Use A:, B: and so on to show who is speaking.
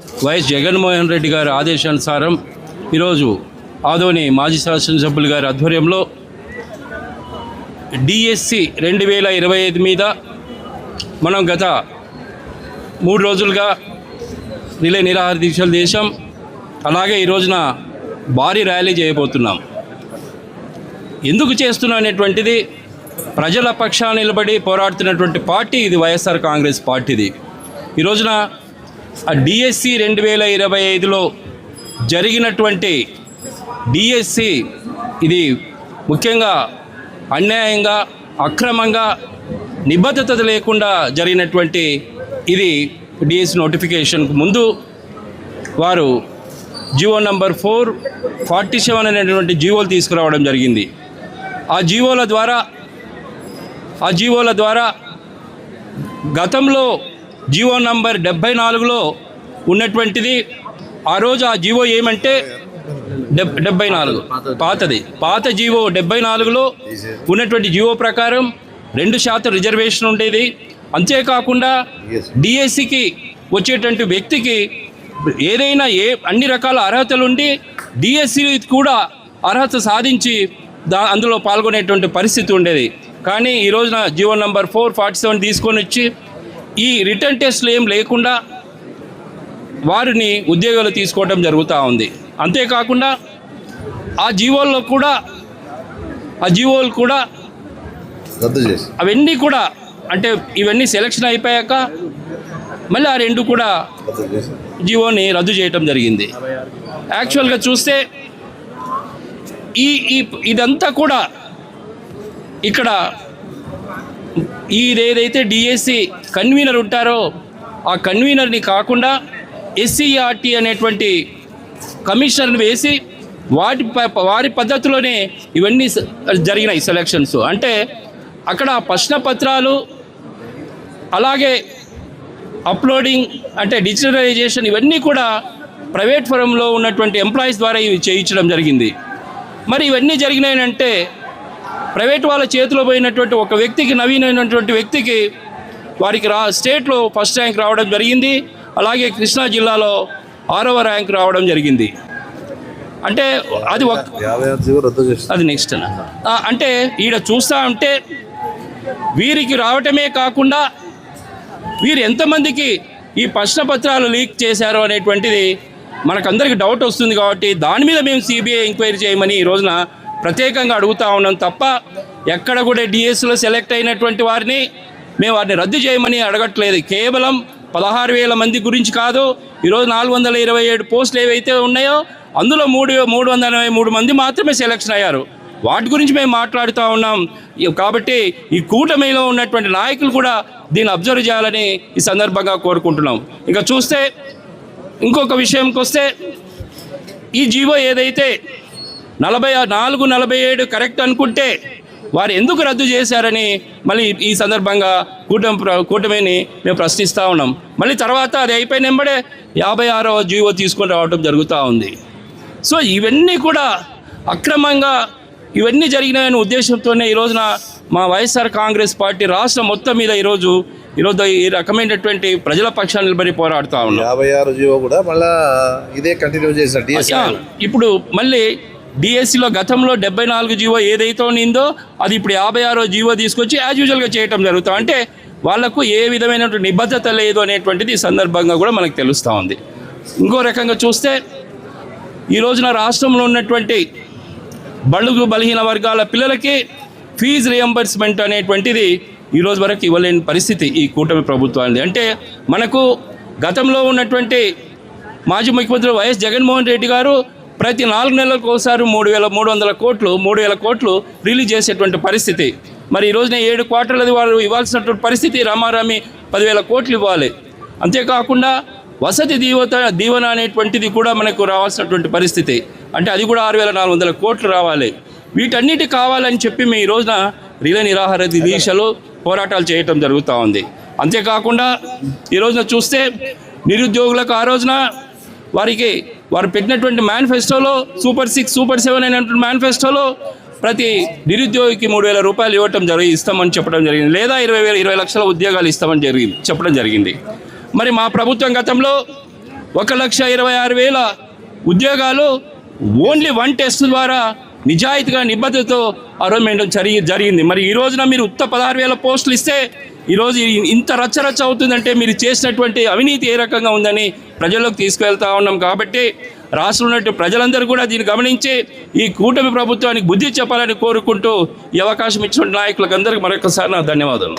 A: YS Jaganmohan Reddy గారి ఆదేశానుసారం ఈరోజు ఆదోని మాజీ శాసనసభ్యులు గారి ఆధ్వర్యంలో డిఎస్సి 2025 మీద మనం గత 3 రోజులుగా రిలే నిరాహార దీక్షలు చేశాం. అలాగే ఈ రోజున భారీ ర్యాలీ చేయబోతున్నాం. ఎందుకు చేస్తున్నాం అనేటువంటిది ప్రజల పక్షాన నిలబడి పోరాడుతున్నటువంటి పార్టీ ఇది వైఎస్ఆర్ కాంగ్రెస్ పార్టీది. ఈ రోజున ఆ డిఎస్సి 2025లో జరిగినటువంటి డిఎస్సి ఇది ముఖ్యంగా అన్యాయంగా అక్రమంగా నిబద్ధత లేకుండా జరిగినటువంటి ఇది డిఎస్సి నోటిఫికేషన్కు ముందు వారు జీవో నంబర్ 447 అనేటువంటి జీవోలు తీసుకురావడం జరిగింది. ఆ జీవోల ద్వారా గతంలో జీవో నంబర్ 74లో ఉన్నటువంటిది ఆ రోజు ఆ జీవో ఏమంటే 74 పాత జీవో 74లో ఉన్నటువంటి జీవో ప్రకారం 2% రిజర్వేషన్ ఉండేది. అంతేకాకుండా డిఎస్సికి వచ్చేటువంటి వ్యక్తికి ఏదైనా అన్ని రకాల అర్హతలు ఉండి డిఎస్సి కూడా అర్హత సాధించి అందులో పాల్గొనేటువంటి పరిస్థితి ఉండేది. కానీ ఈ రోజున జీవో నంబర్ 447 తీసుకొని వచ్చి ఈ రిటర్న్ టెస్ట్లు ఏం లేకుండా వారిని ఉద్యోగాలు తీసుకోవడం జరుగుతూ ఉంది. అంతేకాకుండా ఆ జీవోలు కూడా అవన్నీ కూడా అంటే ఇవన్నీ సెలక్షన్ అయిపోయాక మళ్ళీ ఆ 2 కూడా జీవోని రద్దు చేయటం జరిగింది. యాక్చువల్గా చూస్తే ఇదంతా కూడా ఇక్కడ ఇదేదైతే డిఎస్సి కన్వీనర్ ఉంటారో ఆ కన్వీనర్ని కాకుండా ఎస్సీఆర్టీ అనేటువంటి కమిషనర్ని వేసి వారి పద్ధతిలోనే ఇవన్నీ జరిగినాయి సెలక్షన్స్. అంటే అక్కడ ప్రశ్న పత్రాలు అలాగే అప్లోడింగ్ అంటే డిజిటలైజేషన్ ఇవన్నీ కూడా ప్రైవేట్ ఫరంలో ఉన్నటువంటి ఎంప్లాయీస్ ద్వారా ఇవి చేయించడం జరిగింది. మరి ఇవన్నీ జరిగినాయంటే ప్రైవేట్ వాళ్ళ చేతిలో పోయినటువంటి ఒక వ్యక్తికి నవీనమైనటువంటి వ్యక్తికి వారికి స్టేట్లో ఫస్ట్ ర్యాంక్ రావడం జరిగింది. అలాగే కృష్ణా జిల్లాలో 6వ ర్యాంక్ రావడం జరిగింది. అంటే అది నెక్స్ట్ అంటే ఈడ చూస్తూ ఉంటే వీరికి రావటమే కాకుండా వీరు ఎంతమందికి ఈ ప్రశ్న పత్రాలు లీక్ చేశారో అనేటువంటిది మనకందరికీ డౌట్ వస్తుంది. కాబట్టి దాని మీద మేము సిబిఐ ఎంక్వైరీ చేయమని ఈ రోజున ప్రత్యేకంగా అడుగుతూ ఉన్నాం తప్ప ఎక్కడ కూడా డిఎస్సిలో సెలెక్ట్ అయినటువంటి వారిని మేము వారిని రద్దు చేయమని అడగట్లేదు. కేవలం 16,000 మంది గురించి కాదు. ఈరోజు 427 పోస్టులు ఏవైతే ఉన్నాయో అందులో 383 మంది మాత్రమే సెలెక్షన్ అయ్యారు. వాటి గురించి మేము మాట్లాడుతూ ఉన్నాం. కాబట్టి ఈ కూటమిలో ఉన్నటువంటి నాయకులు కూడా దీన్ని అబ్జర్వ్ చేయాలని ఈ సందర్భంగా కోరుకుంటున్నాం. ఇక చూస్తే ఇంకొక విషయంకి వస్తే ఈ జీవో ఏదైతే 44-47 కరెక్ట్ అనుకుంటే వారు ఎందుకు రద్దు చేశారని మళ్ళీ ఈ సందర్భంగా కూటమిని మేము ప్రశ్నిస్తూ ఉన్నాం. మళ్ళీ తర్వాత అది అయిపోయిన వెంబడే 56వ జీవో తీసుకొని రావడం జరుగుతూ ఉంది. సో ఇవన్నీ కూడా అక్రమంగా ఇవన్నీ జరిగినాయనే ఉద్దేశంతోనే ఈ రోజున మా వైఎస్ఆర్ కాంగ్రెస్ పార్టీ రాష్ట్రం మొత్తం మీద ఈరోజు ఈ రకమైనటువంటి ప్రజల పక్షాన్ని నిలబడి పోరాడుతూ ఉన్నాం.
B: 56 జీవో కూడా మళ్ళీ ఇదే కంటిన్యూ చేసిన
A: ఇప్పుడు మళ్ళీ డిఎస్సిలో గతంలో 74 జీవో ఏదైతే ఉందో అది ఇప్పుడు 56వ జీవో తీసుకొచ్చి యాజ్ యూజువల్గా చేయటం జరుగుతాం. అంటే వాళ్లకు ఏ విధమైనటువంటి నిబద్ధత లేదు అనేటువంటిది ఈ సందర్భంగా కూడా మనకు తెలుస్తూ ఉంది. ఇంకో రకంగా చూస్తే ఈ రోజున రాష్ట్రంలో ఉన్నటువంటి బడుగు బలహీన వర్గాల పిల్లలకి ఫీజు రియంబర్స్మెంట్ అనేటువంటిది ఈరోజు వరకు ఇవ్వలేని పరిస్థితి ఈ కూటమి ప్రభుత్వానికి. అంటే మనకు గతంలో ఉన్నటువంటి మాజీ ముఖ్యమంత్రి వైఎస్ జగన్మోహన్ రెడ్డి గారు ప్రతి 4 నెలలకు ఒకసారి 3,300 కోట్లు రిలీజ్ చేసేటువంటి పరిస్థితి. మరి ఈ రోజున 7 క్వార్టర్లది వారు ఇవ్వాల్సినటువంటి పరిస్థితి రామారామి 10,000 కోట్లు ఇవ్వాలి. అంతేకాకుండా వసతి దీవెన అనేటువంటిది కూడా మనకు రావాల్సినటువంటి పరిస్థితి. అంటే అది కూడా 6,400 కోట్లు రావాలి. వీటన్నిటి కావాలని చెప్పి మేము ఈ రోజున రిలే నిరాహార దీక్షలు పోరాటాలు చేయటం జరుగుతూ ఉంది. అంతేకాకుండా ఈ రోజున చూస్తే నిరుద్యోగులకు ఆ రోజున వారు పెట్టినటువంటి మేనిఫెస్టోలో సూపర్ 6, సూపర్ 7 అయినటువంటి మేనిఫెస్టోలో ప్రతి నిరుద్యోగికి 3,000 రూపాయలు ఇస్తామని చెప్పడం జరిగింది. లేదా 20 లక్షల ఉద్యోగాలు ఇస్తామని చెప్పడం జరిగింది. మరి మా ప్రభుత్వం గతంలో 1,26,000 ఉద్యోగాలు ఓన్లీ 1 టెస్ట్ ద్వారా నిజాయితీగా నిబద్ధతతో అరోమెంట్ జరిగింది. మరి ఈ రోజున మీరు 16,000 పోస్టులు ఇస్తే ఈరోజు ఇంత రచ్చరచ్చ అవుతుందంటే మీరు చేసినటువంటి అవినీతి ఏ రకంగా ఉందని ప్రజల్లోకి తీసుకువెళ్తా ఉన్నాం. కాబట్టి రాష్ట్రంలో ఉన్నటువంటి ప్రజలందరూ కూడా దీన్ని గమనించి ఈ కూటమి ప్రభుత్వానికి బుద్ధి చెప్పాలని కోరుకుంటూ ఈ అవకాశం ఇచ్చిన నాయకులకు అందరికీ మరొకసారి నా ధన్యవాదాలు.